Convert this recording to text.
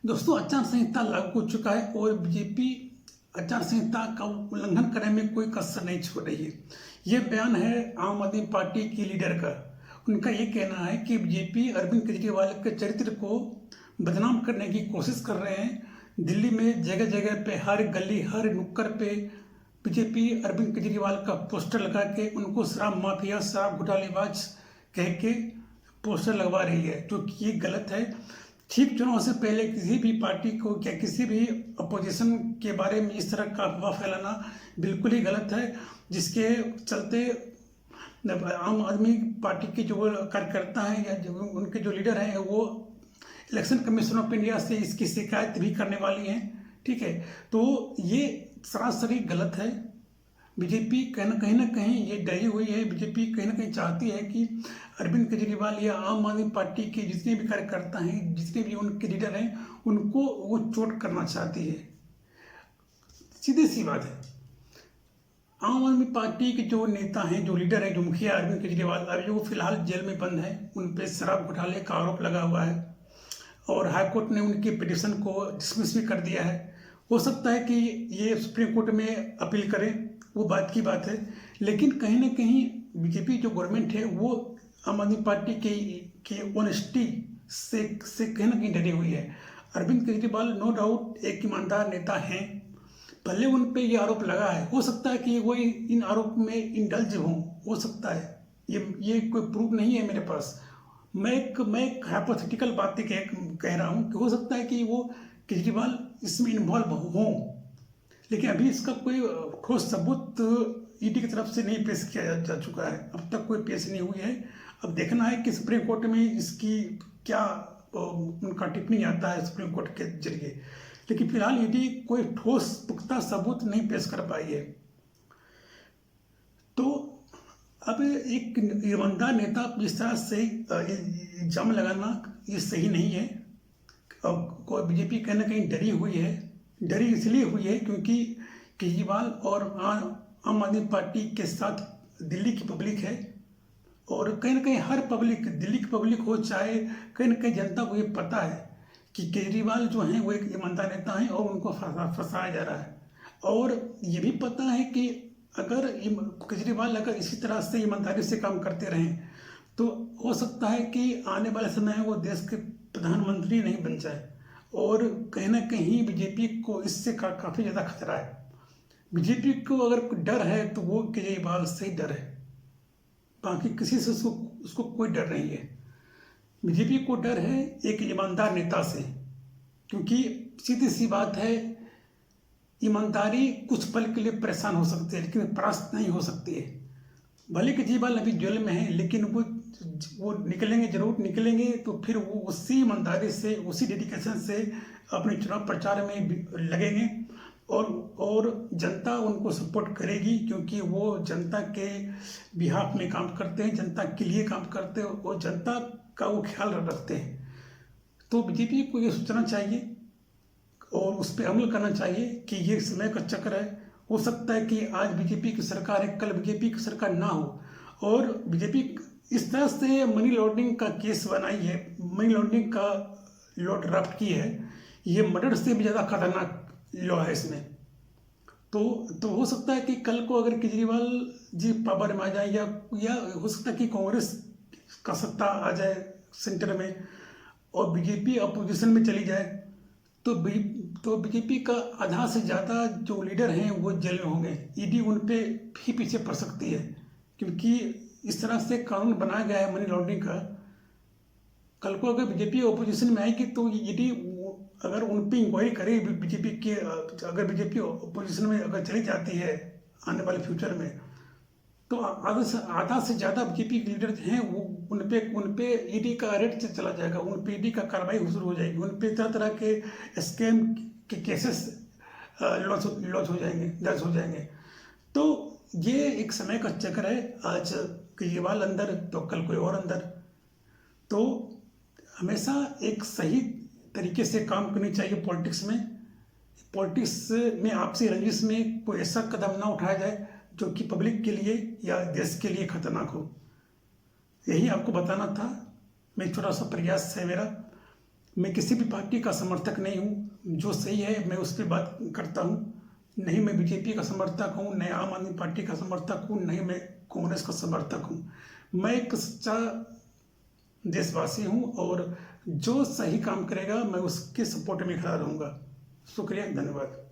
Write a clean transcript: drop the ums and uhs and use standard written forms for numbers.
दोस्तों, आचार संहिता लागू हो चुका है और बीजेपी आचार संहिता का उल्लंघन करने में कोई कसर नहीं छोड़ रही है। ये बयान है आम आदमी पार्टी की लीडर का। उनका ये कहना है कि बीजेपी अरविंद केजरीवाल के चरित्र को बदनाम करने की कोशिश कर रहे हैं। दिल्ली में जगह जगह पे, हर गली हर नुक्कड़ पे बीजेपी अरविंद केजरीवाल का पोस्टर लगा के उनको शराब माफिया, शराब घोटालेबाज कह के पोस्टर लगवा रही है, जो कि ये गलत है। ठीक चुनाव से पहले किसी भी पार्टी को या किसी भी अपोजिशन के बारे में इस तरह का अफवाह फैलाना बिल्कुल ही गलत है, जिसके चलते आम आदमी पार्टी के जो कार्यकर्ता हैं या जो उनके जो लीडर हैं वो इलेक्शन कमीशन ऑफ इंडिया से इसकी शिकायत भी करने वाली हैं। ठीक है, तो ये सरासरी गलत है। बीजेपी कहीं ना कहीं ये डरी हुई है। बीजेपी कहीं ना कहीं चाहती है कि अरविंद केजरीवाल या आम आदमी पार्टी के जितने भी कार्यकर्ता हैं, जितने भी उनके लीडर हैं, उनको वो चोट करना चाहती है। सीधी सी बात है। आम आदमी पार्टी के जो नेता हैं, जो लीडर हैं, जो मुखिया अरविंद केजरीवाल, अभी वो फिलहाल जेल में बंद है। उन पर शराब घोटाले का आरोप लगा हुआ है और हाईकोर्ट ने उनकी पिटीशन को डिसमिस भी कर दिया है। हो सकता है कि ये सुप्रीम कोर्ट में अपील करें, वो बात की बात है। लेकिन कहीं ना कहीं बीजेपी जो गवर्नमेंट है वो आम आदमी पार्टी के ऑनेस्टी से कहीं ना कहीं डरी हुई है। अरविंद केजरीवाल नो डाउट एक ईमानदार नेता हैं, भले उन पे ये आरोप लगा है। हो सकता है कि वो इन आरोप में इंडल्ज हों, हो सकता है। ये कोई प्रूफ नहीं है मेरे पास। मैं एक हाइपोथेटिकल बातें कह रहा हूँ कि हो सकता है कि वो केजरीवाल इसमें इन्वॉल्व हों, लेकिन अभी इसका कोई ठोस सबूत ईडी की तरफ से नहीं पेश किया जा चुका है। अब तक कोई पेश नहीं हुई है। अब देखना है कि सुप्रीम कोर्ट में इसकी क्या उनका टिप्पणी आता है सुप्रीम कोर्ट के जरिए। लेकिन फिलहाल ईडी कोई ठोस पुख्ता सबूत नहीं पेश कर पाई है। तो अब एक ईमानदार नेता जिस तरह से इल्जाम लगाना ये सही नहीं है। कोई बीजेपी कहीं ना कहीं डरी हुई है। डरी इसलिए हुई है क्योंकि केजरीवाल और आम आदमी पार्टी के साथ दिल्ली की पब्लिक है और कहीं ना कहीं हर पब्लिक, दिल्ली की पब्लिक हो चाहे कहीं ना कहीं जनता को ये पता है कि केजरीवाल जो हैं वो एक ईमानदार नेता हैं और उनको फंसाया जा रहा है। और ये भी पता है कि अगर केजरीवाल अगर इसी तरह से ईमानदारी से काम करते रहें तो हो सकता है कि आने वाले समय में वो देश के प्रधानमंत्री नहीं बन जाए। और कहीं ना कहीं बीजेपी को इससे काफ़ी ज़्यादा खतरा है। बीजेपी को अगर डर है तो वो केजरीवाल से ही डर है, बाकी किसी से उसको कोई डर नहीं है। बीजेपी को डर है एक ईमानदार नेता से, क्योंकि सीधी सी बात है, ईमानदारी कुछ पल के लिए परेशान हो सकती है लेकिन परास्त नहीं हो सकती है। भले केजरीवाल अभी जेल में है लेकिन वो निकलेंगे, जरूर निकलेंगे, तो फिर वो उसी ईमानदारी से, उसी डेडिकेशन से अपने चुनाव प्रचार में लगेंगे और जनता उनको सपोर्ट करेगी, क्योंकि वो जनता के बिहाफ में काम करते हैं, जनता के लिए काम करते हैं और जनता का वो ख्याल रखते हैं। तो बीजेपी को ये सोचना चाहिए और उस पर अमल करना चाहिए कि ये समय का चक्र है। हो सकता है कि आज बीजेपी की सरकार है, कल बीजेपी की सरकार ना हो। और बीजेपी इस तरह से मनी लॉन्ड्रिंग का केस बनाई है, मनी लॉन्ड्रिंग का लॉ ड्राफ्ट की है, ये मर्डर से भी ज़्यादा खतरनाक लॉ है इसमें। तो हो सकता है कि कल को अगर केजरीवाल जी पावर में आ जाए या हो सकता है कि कांग्रेस का सत्ता आ जाए सेंटर में और बीजेपी अपोजिशन में चली जाए, तो बीजेपी का आधा से ज़्यादा जो लीडर हैं वो जेल में होंगे। ईडी उन पे भी पीछे पड़ सकती है, क्योंकि इस तरह से कानून बनाया गया है मनी लॉन्ड्रिंग का। कल को अगर बीजेपी अपोजिशन में आएगी तो ईडी अगर उन पे इंक्वायरी करे, बीजेपी के अगर बीजेपी अपोजिशन में अगर चली जाती है आने वाले फ्यूचर में, तो आधा से ज़्यादा बीजेपी के लीडर हैं वो उन पे ईडी का रेड चला जाएगा, उन पे ईडी का कार्रवाई शुरू हो जाएगी, उन पे तरह तरह के स्कैम के केसेस लॉन्च हो जाएंगे, दर्ज हो जाएंगे। तो ये एक समय का चक्र है। आज केजरीवाल अंदर तो कल कोई और अंदर। तो हमेशा एक सही तरीके से काम करनी चाहिए पॉलिटिक्स में। पॉलिटिक्स में आपसी रंजिश में कोई ऐसा कदम ना उठाया जाए जो कि पब्लिक के लिए या देश के लिए खतरनाक हो। यही आपको बताना था। मैं छोटा सा प्रयास है मेरा। मैं किसी भी पार्टी का समर्थक नहीं हूँ, जो सही है मैं उस पर बात करता हूँ। नहीं मैं बीजेपी का समर्थक हूँ, नहीं आम आदमी पार्टी का समर्थक हूँ, नहीं मैं कांग्रेस का समर्थक हूँ। मैं एक सच्चा देशवासी हूँ और जो सही काम करेगा मैं उसके सपोर्ट में खड़ा रहूँगा। शुक्रिया, धन्यवाद।